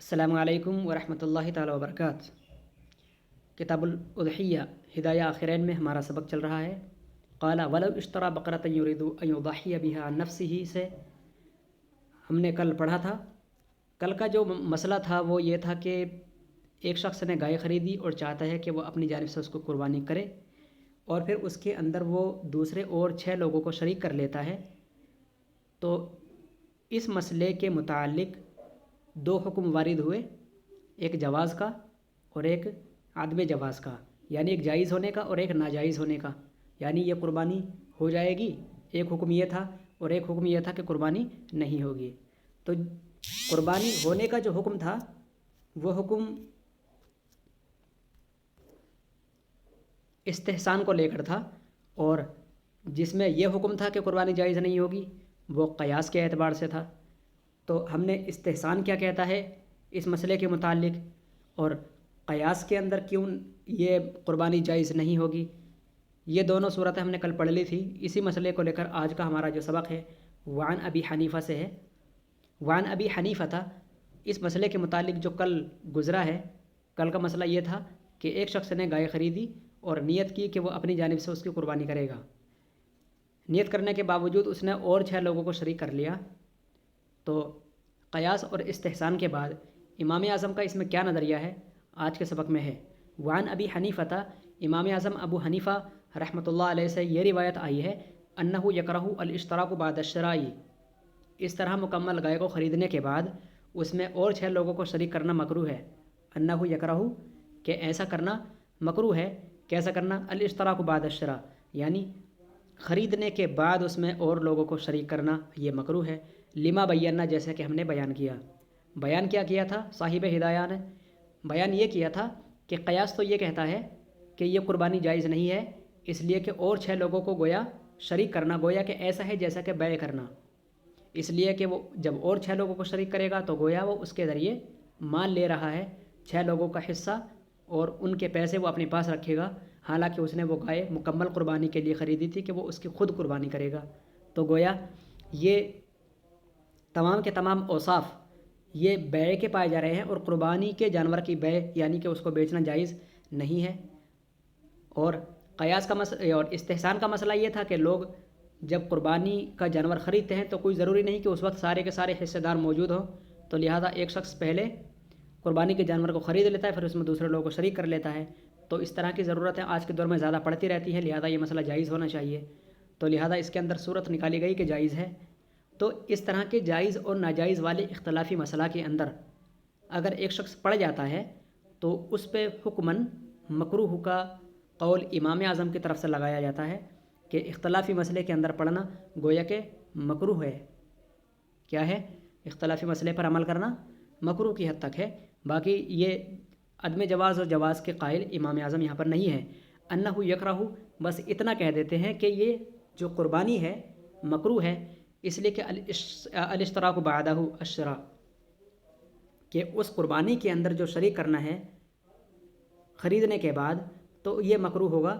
السلام علیکم ورحمۃ اللہ تعالیٰ وبرکاتہ۔ کتاب الاضحیہ ہدایہ آخرین میں ہمارا سبق چل رہا ہے۔ قال ولو اشترى بقرة يريد ان يضحي بها عن نفسه سے ہم نے کل پڑھا تھا۔ کل کا جو مسئلہ تھا وہ یہ تھا کہ ایک شخص نے گائے خریدی اور چاہتا ہے کہ وہ اپنی جانب سے اس کو قربانی کرے، اور پھر اس کے اندر وہ دوسرے اور 6 لوگوں کو شریک کر لیتا ہے۔ تو اس مسئلے کے متعلق 2 حکم وارد ہوئے، ایک جواز کا اور ایک عدم جواز کا، یعنی ایک جائز ہونے کا اور ایک ناجائز ہونے کا، یعنی یہ قربانی ہو جائے گی، ایک حکم یہ تھا، اور ایک حکم یہ تھا کہ قربانی نہیں ہوگی۔ تو قربانی ہونے کا جو حکم تھا وہ حکم استحسان کو لے کر تھا، اور جس میں یہ حکم تھا کہ قربانی جائز نہیں ہوگی وہ قیاس کے اعتبار سے تھا۔ تو ہم نے استحسان کیا کہتا ہے اس مسئلے کے متعلق، اور قیاس کے اندر کیوں یہ قربانی جائز نہیں ہوگی، یہ دونوں صورتیں ہم نے کل پڑھ لی تھی۔ اسی مسئلے کو لے کر آج کا ہمارا جو سبق ہے وعن ابی حنیفہ سے ہے۔ وعن ابی حنیفہ تھا، اس مسئلے کے متعلق جو کل گزرا ہے، کل کا مسئلہ یہ تھا کہ ایک شخص نے گائے خریدی اور نیت کی کہ وہ اپنی جانب سے اس کی قربانی کرے گا۔ نیت کرنے کے باوجود اس نے اور 6 لوگوں کو شریک کر لیا۔ تو قیاس اور استحسان کے بعد امام اعظم کا اس میں کیا نظریہ ہے آج کے سبق میں ہے۔ وعن ابی حنیفہ تھا، امام اعظم ابو حنیفہ رحمۃ اللہ علیہ سے یہ روایت آئی ہے انہ یکرہ الاشتراک بعد الشراء، اس طرح مکمل گائے کو خریدنے کے بعد اس میں اور 6 لوگوں کو شریک کرنا مکروہ ہے۔ انہ یکرہ کہ ایسا کرنا مکروہ ہے، کیسا کرنا؟ الاشتراک بعد الشراء، یعنی خریدنے کے بعد اس میں اور لوگوں کو شریک کرنا یہ مکروہ ہے۔ لما بینا، جیسے کہ ہم نے بیان کیا۔ بیان کیا تھا صاحب ہدایہ نے؟ بیان یہ کیا تھا کہ قیاس تو یہ کہتا ہے کہ یہ قربانی جائز نہیں ہے، اس لیے کہ اور 6 لوگوں کو گویا شریک کرنا، گویا کہ ایسا ہے جیسا کہ بیع کرنا، اس لیے کہ وہ جب اور 6 لوگوں کو شریک کرے گا تو گویا وہ اس کے ذریعے مال لے رہا ہے، 6 لوگوں کا حصہ، اور ان کے پیسے وہ اپنے پاس رکھے گا، حالانکہ اس نے وہ گائے مکمل قربانی کے لیے خریدی تھی کہ وہ اس کی خود قربانی کرے گا۔ تو گویا یہ تمام کے تمام اوصاف یہ بیع کے پائے جا رہے ہیں، اور قربانی کے جانور کی بیع یعنی کہ اس کو بیچنا جائز نہیں ہے۔ اور قیاس کا مسئلہ اور استحسان کا مسئلہ یہ تھا کہ لوگ جب قربانی کا جانور خریدتے ہیں تو کوئی ضروری نہیں کہ اس وقت سارے کے سارے حصے دار موجود ہوں، تو لہٰذا ایک شخص پہلے قربانی کے جانور کو خرید لیتا ہے، پھر اس میں دوسرے لوگوں کو شریک کر لیتا ہے۔ تو اس طرح کی ضرورتیں آج کے دور میں زیادہ پڑتی رہتی ہیں، لہٰذا یہ مسئلہ جائز ہونا چاہیے، تو لہٰذا اس کے اندر صورت نکالی گئی کہ جائز ہے۔ تو اس طرح کے جائز اور ناجائز والے اختلافی مسئلہ کے اندر اگر ایک شخص پڑ جاتا ہے تو اس پہ حکماً مکروہ کا قول امام اعظم کی طرف سے لگایا جاتا ہے کہ اختلافی مسئلے کے اندر پڑھنا گویا کہ مکروہ ہے۔ کیا ہے؟ اختلافی مسئلے پر عمل کرنا مکروہ کی حد تک ہے، باقی یہ عدم جواز اور جواز کے قائل امام اعظم یہاں پر نہیں ہے۔ انہ یکرہ، بس اتنا کہہ دیتے ہیں کہ یہ جو قربانی ہے مکروہ ہے، اس لیے کہ الاشتراک بعدہ الشراء، کہ اس قربانی کے اندر جو شریک کرنا ہے خریدنے کے بعد تو یہ مکروہ ہوگا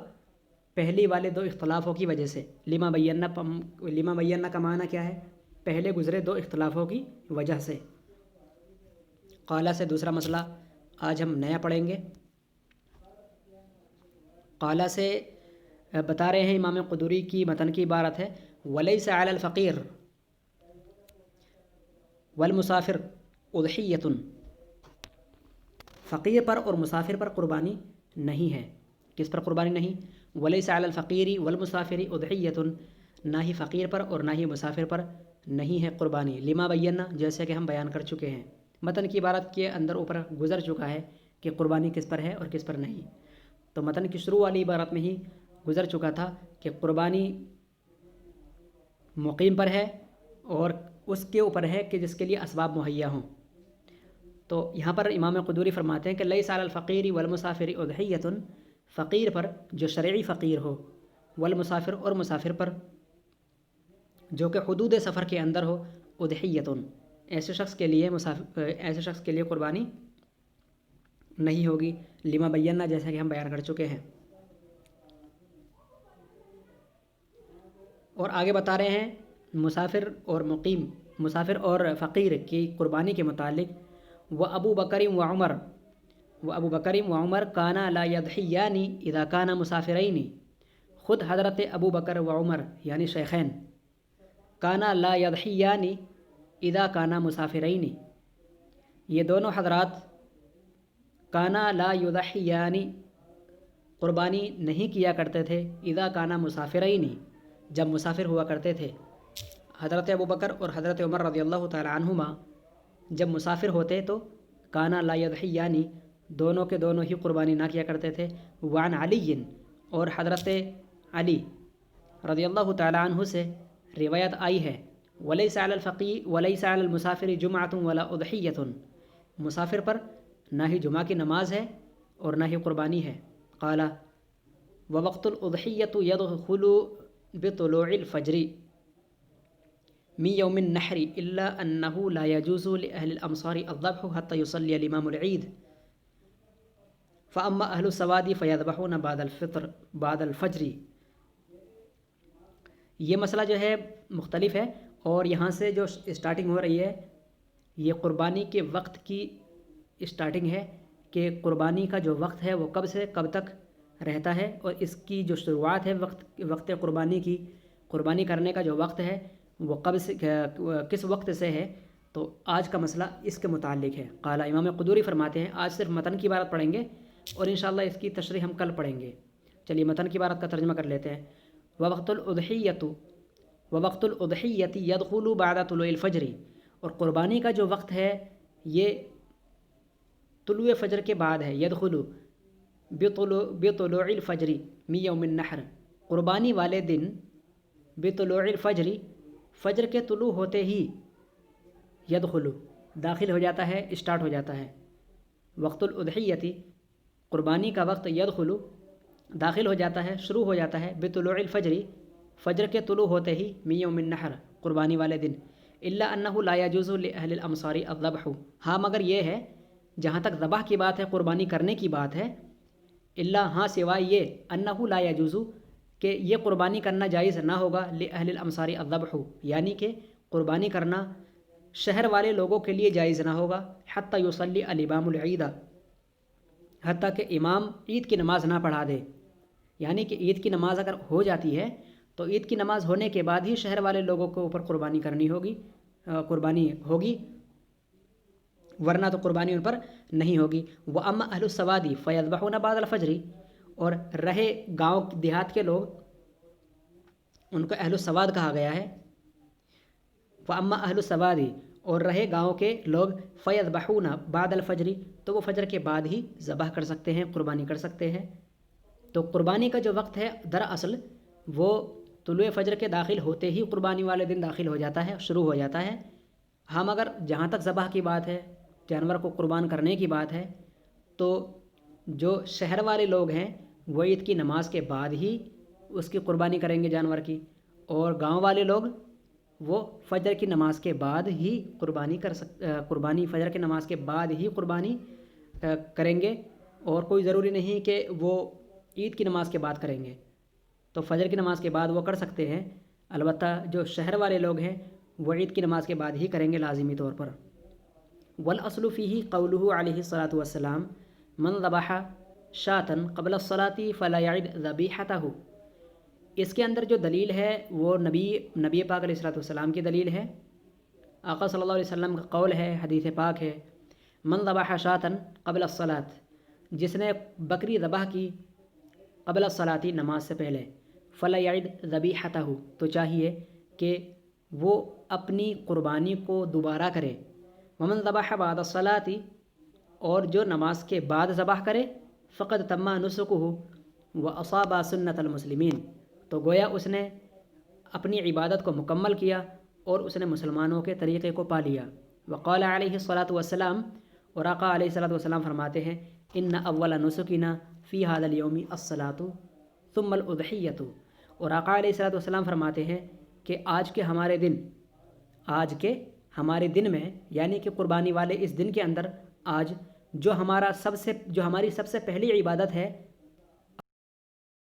پہلی والے 2 اختلافوں کی وجہ سے۔ لما بینا کا معنی کیا ہے؟ پہلے گزرے 2 اختلافوں کی وجہ سے۔ قالا سے دوسرا مسئلہ آج ہم نیا پڑھیں گے۔ قالا سے بتا رہے ہیں امام قدوری کی متن کی عبارت ہے ولیس علی الفقیر والمسافر اضحیۃ، فقیر پر اور مسافر پر قربانی نہیں ہے۔ کس پر قربانی نہیں؟ ولیس علی الفقیر والمسافر اضحیۃ، نہ ہی فقیر پر اور نہ ہی مسافر پر نہیں ہے قربانی۔ لما بینا، جیسے کہ ہم بیان کر چکے ہیں، متن کی عبارت کے اندر اوپر گزر چکا ہے کہ قربانی کس پر ہے اور کس پر نہیں۔ تو متن کی شروع والی عبارت میں ہی گزر چکا تھا کہ قربانی مقیم پر ہے اور اس کے اوپر ہے کہ جس کے لیے اسباب مہیا ہوں۔ تو یہاں پر امام قدوری فرماتے ہیں کہ لیس علی الفقیر والمسافر اضحیۃ، فقیر پر جو شرعی فقیر ہو، والمسافر اور مسافر پر جو کہ حدود سفر کے اندر ہو، اضحیۃ، ایسے شخص کے لیے قربانی نہیں ہوگی۔ لما بینا، جیسا کہ ہم بیان کر چکے ہیں۔ اور آگے بتا رہے ہیں مسافر اور مقیم، مسافر اور فقیر کی قربانی کے متعلق ابو بکر و عمر کانا لا یضحیان اذا کانا مسافرین، خود حضرت ابو بکر و عمر یعنی شیخین، کانا لا یضحیان اذا کانا مسافرین، یہ دونوں حضرات کانا لا یضحیان قربانی نہیں کیا کرتے تھے، اذا کانا مسافرین جب مسافر ہوا کرتے تھے۔ حضرت ابو بکر اور حضرت عمر رضی اللہ تعالی عنہما جب مسافر ہوتے تو کانا لا یضحیان دونوں کے دونوں ہی قربانی نہ کیا کرتے تھے۔ وعن علی اور حضرت علی رضی اللہ تعالی عنہ سے روایت آئی ہے، ولیس علی الفقیہ ولیس علی المسافر جمعۃ ولا اضحیۃ، مسافر پر نہ ہی جمعہ کی نماز ہے اور نہ ہی قربانی ہے۔ قال ووقت الاضحیۃ یدخل بطلوع الفجر من یوم النحر الا انه لا يجوز لأهل الامصار الذبح حتى يصلي الامام العید فاما اہل السواد فيذبحون بعد الفجر۔ یہ مسئلہ جو ہے مختلف ہے، اور یہاں سے جو اسٹارٹنگ ہو رہی ہے یہ قربانی کے وقت کی اسٹارٹنگ ہے کہ قربانی کا جو وقت ہے وہ کب سے کب تک رہتا ہے، اور اس کی جو شروعات ہے وقت قربانی کی، قربانی کرنے کا جو وقت ہے وہ کب سے کس وقت سے ہے۔ تو آج کا مسئلہ اس کے متعلق ہے۔ قال امام قدوری فرماتے ہیں، آج صرف متن کی عبارت پڑھیں گے اور انشاءاللہ اس کی تشریح ہم کل پڑھیں گے۔ چلیے متن کی عبارت کا ترجمہ کر لیتے ہیں۔ ووقت الاضحیۃ یدخل بعد طلوع الفجر، اور قربانی کا جو وقت ہے یہ طلوع فجر کے بعد ہے۔ یدخل بطلوع الفجر من یوم النحر، قربانی والے دن بطلوع الفجر فجر کے طلوع ہوتے ہی یدخل داخل ہو جاتا ہے، اسٹارٹ ہو جاتا ہے۔ وقت الاضحیۃ قربانی کا وقت یدخل داخل ہو جاتا ہے، شروع ہو جاتا ہے بطلوع الفجر فجر کے طلوع ہوتے ہی من یوم النحر قربانی والے دن، الا انہ لا یجوز لاہل الامصار الذبح، ہاں مگر یہ ہے جہاں تک ذبح کی بات ہے، قربانی کرنے کی بات ہے، الا ہاں سوائے یہ انہ لا یجوز کہ یہ قربانی کرنا جائز نہ ہوگا لاہل الامصار الذبح، یعنی کہ قربانی کرنا شہر والے لوگوں کے لیے جائز نہ ہوگا، حتی یصلی الامام العید، حتیٰ کہ امام عید کی نماز نہ پڑھا دے، یعنی کہ عید کی نماز اگر ہو جاتی ہے تو عید کی نماز ہونے کے بعد ہی شہر والے لوگوں کے اوپر قربانی قربانی ہوگی، ورنہ تو قربانی ان پر نہیں ہوگی۔ وَأَمَّا أَهْلُ السَّوَادِ فَيَذْبَحُونَ بَعْدَ الْفَجْرِ، اور رہے گاؤں دیہات کے لوگ، ان کو اہل السواد کہا گیا ہے۔ وَأَمَّا أَهْلُ السَّوَادِ، اور رہے گاؤں کے لوگ، فَيَذْبَحُونَ بَعْدَ الْفَجْرِ، تو وہ فجر کے بعد ہی ذبح کر سکتے ہیں، قربانی کر سکتے ہیں۔ تو قربانی کا جو وقت ہے دراصل وہ طلوع فجر کے داخل ہوتے ہی قربانی والے دن داخل ہو جاتا ہے، شروع ہو جاتا ہے۔ ہاں مگر جہاں تک ذبح کی بات ہے، جانور کو قربان کرنے کی بات ہے، تو جو شہر والے لوگ ہیں وہ عید کی نماز کے بعد ہی اس کی قربانی کریں گے جانور کی، اور گاؤں والے لوگ وہ فجر کی نماز کے بعد ہی قربانی فجر کی نماز کے بعد ہی قربانی کریں گے، اور کوئی ضروری نہیں کہ وہ عید کی نماز کے بعد کریں گے، تو فجر کی نماز کے بعد وہ کر سکتے ہیں، البتہ جو شہر والے لوگ ہیں وہ عید کی نماز کے بعد ہی کریں گے لازمی طور پر۔ والاصل فیہ قولہ علیہ الصلاۃ والسلام من ذبح شاۃ قبل الصلاۃ فلا یعد ذبیحتہ، اس کے اندر جو دلیل ہے وہ نبی پاک علیہ الصلاۃ والسلام کی دلیل ہے، آقا صلی اللہ علیہ وسلم کا قول ہے، حدیث پاک ہے، من ذبح شاۃ قبل الصلاۃ، جس نے بکری ذبح کی قبل الصلاۃ نماز سے پہلے، فلا یعد ذبیحتہ، تو چاہیے کہ وہ اپنی قربانی کو دوبارہ کرے۔ ومن ذبح بعد الصلاۃ، اور جو نماز کے بعد ذبح کرے، فقد تم نسکہ واصاب سنت المسلمین، تو گویا اس نے اپنی عبادت کو مکمل کیا اور اس نے مسلمانوں کے طریقے کو پا لیا۔ وقال علیہ الصلاۃ والسلام، اور آقا علیہ الصلاۃ والسلام فرماتے ہیں، ان اول نسکنا فی ھذا الیوم الصلاۃ ثم الاضحیۃ، اور آقا علیہ الصلاۃ والسلام فرماتے ہیں کہ آج کے ہمارے دن میں، یعنی کہ قربانی والے اس دن کے اندر، آج جو ہماری سب سے پہلی عبادت ہے